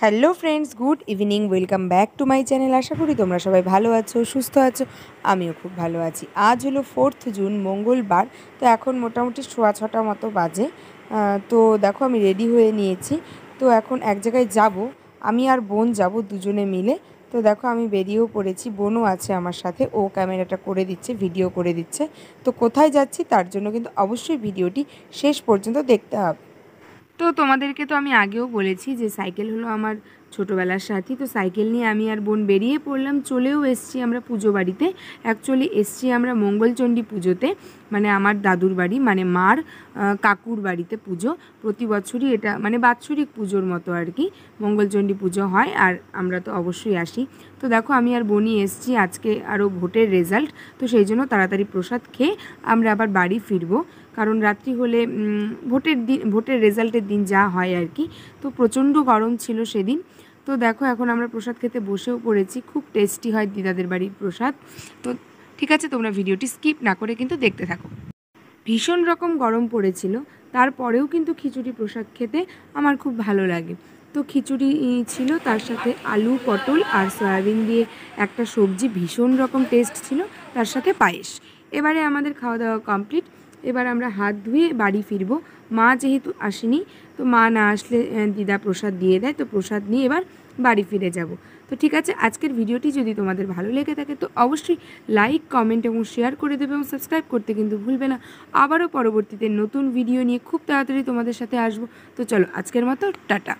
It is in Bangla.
Hello friends, good evening. Welcome back to my channel. আশা করি তোমরা সবাই ভালো আছো, সুস্থ আছো। আমিও খুব ভালো আছি। আজ হলো 4th জুন, মঙ্গলবার। তো এখন মোটামুটি 6:15 মতো বাজে। তো দেখো আমি রেডি হয়ে নিয়েছি। তো এখন এক জায়গায় যাব, আমি আর বোন যাব দুজনে মিলে। তো দেখো আমি বেরিয়েও পড়েছি, বোনও আছে আমার সাথে, ও ক্যামেরাটা করে দিচ্ছে, ভিডিও করে দিচ্ছে। তো কোথায় যাচ্ছি তার জন্য কিন্তু অবশ্যই ভিডিওটি শেষ পর্যন্ত দেখতে হবে। তো তোমাদেরকে তো আমি আগেও বলেছি যে সাইকেল হলো আমার ছোটোবেলার সাথী। তো সাইকেল নিয়ে আমি আর বোন বেরিয়ে পড়লাম, চলেও এসছি আমরা পুজো বাড়িতে। অ্যাকচুয়ালি এসছি আমরা মঙ্গলচণ্ডী পুজোতে, মানে আমার দাদুর বাড়ি, মানে মার কাকুর বাড়িতে পুজো। প্রতি বছরই এটা মানে বাৎসরিক পুজোর মতো আর কি, মঙ্গলচণ্ডী পুজো হয়, আর আমরা তো অবশ্যই আসি। তো দেখো আমি আর বোনই এসছি, আজকে আরও ভোটের রেজাল্ট, তো সেই জন্য তাড়াতাড়ি প্রসাদ খেয়ে আমরা আবার বাড়ি ফিরবো। কারণ রাত্রি হলে ভোটের রেজাল্টের দিন যা হয় আর কি। তো প্রচণ্ড গরম ছিল সেদিন। তো দেখো এখন আমরা প্রসাদ খেতে বসেও পড়েছি, খুব টেস্টি হয় দিদাদের বাড়ির প্রসাদ। তো ঠিক আছে, তোমরা ভিডিওটি স্কিপ না করে কিন্তু দেখতে থাকো। ভীষণ রকম গরম পড়েছিল, তারপরেও কিন্তু খিচুড়ি প্রসাদ খেতে আমার খুব ভালো লাগে। তো খিচুড়ি ছিল, তার সাথে আলু, পটল আর সয়াবিন দিয়ে একটা সবজি, ভীষণ রকম টেস্ট ছিল, তার সাথে পায়েস। এবারে আমাদের খাওয়া দাওয়া কমপ্লিট। এবার আমরা হাত ধুয়ে বাড়ি ফিরবো। মা যেহেতু আসেনি, তো মা না আসলে দিদা প্রসাদ দিয়ে দেয়, তো প্রসাদ নিয়ে এবার বাড়ি ফিরে যাব। তো ঠিক আছে, আজকের ভিডিওটি যদি তোমাদের ভালো লেগে থাকে তো অবশ্যই লাইক, কমেন্ট এবং শেয়ার করে দেবে, এবং সাবস্ক্রাইব করতে কিন্তু ভুলবে না। আবারও পরবর্তীতে নতুন ভিডিও নিয়ে খুব তাড়াতাড়ি তোমাদের সাথে আসবো। তো চলো আজকের মতো টাটা।